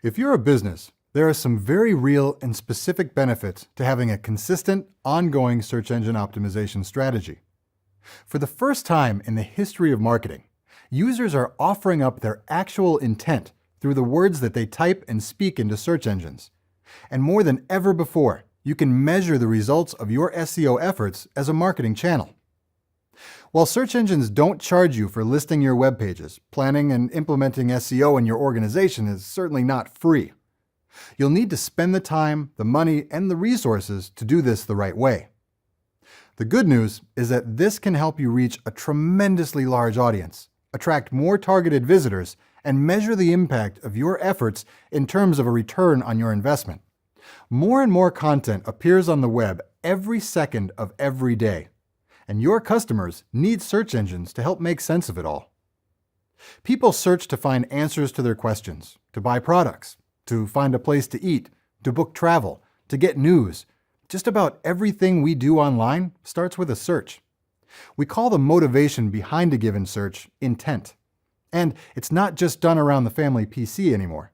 If you're a business, there are some very real and specific benefits to having a consistent, ongoing search engine optimization strategy. For the first time in the history of marketing, users are offering up their actual intent through the words that they type and speak into search engines. And more than ever before, you can measure the results of your SEO efforts as a marketing channel. While search engines don't charge you for listing your web pages, planning and implementing SEO in your organization is certainly not free. You'll need to spend the time, the money, and the resources to do this the right way. The good news is that this can help you reach a tremendously large audience, attract more targeted visitors, and measure the impact of your efforts in terms of a return on your investment. More and more content appears on the web every second of every day, and your customers need search engines to help make sense of it all. People search to find answers to their questions, to buy products, to find a place to eat, to book travel, to get news. Just about everything we do online starts with a search. We call the motivation behind a given search intent. And it's not just done around the family PC anymore.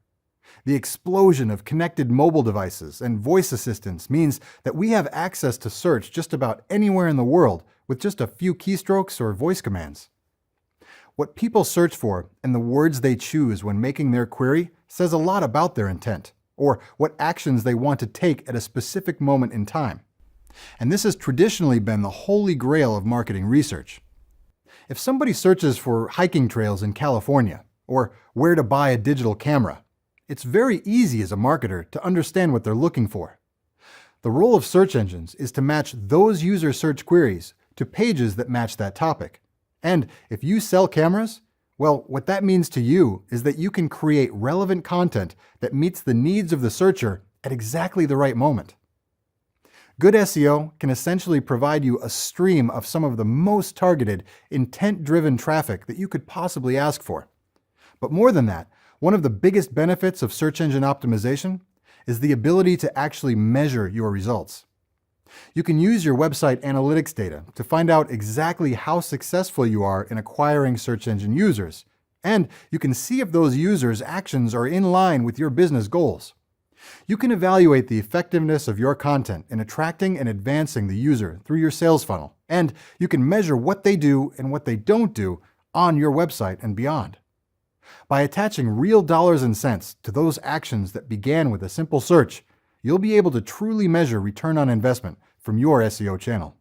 The explosion of connected mobile devices and voice assistants means that we have access to search just about anywhere in the world with just a few keystrokes or voice commands. What people search for and the words they choose when making their query says a lot about their intent, or what actions they want to take at a specific moment in time. And this has traditionally been the holy grail of marketing research. If somebody searches for hiking trails in California, or where to buy a digital camera, it's very easy as a marketer to understand what they're looking for. The role of search engines is to match those user search queries to pages that match that topic. And if you sell cameras, well, what that means to you is that you can create relevant content that meets the needs of the searcher at exactly the right moment. Good SEO can essentially provide you a stream of some of the most targeted, intent-driven traffic that you could possibly ask for. But more than that, one of the biggest benefits of search engine optimization is the ability to actually measure your results. You can use your website analytics data to find out exactly how successful you are in acquiring search engine users, and you can see if those users' actions are in line with your business goals. You can evaluate the effectiveness of your content in attracting and advancing the user through your sales funnel, and you can measure what they do and what they don't do on your website and beyond. By attaching real dollars and cents to those actions that began with a simple search, you'll be able to truly measure return on investment from your SEO channel.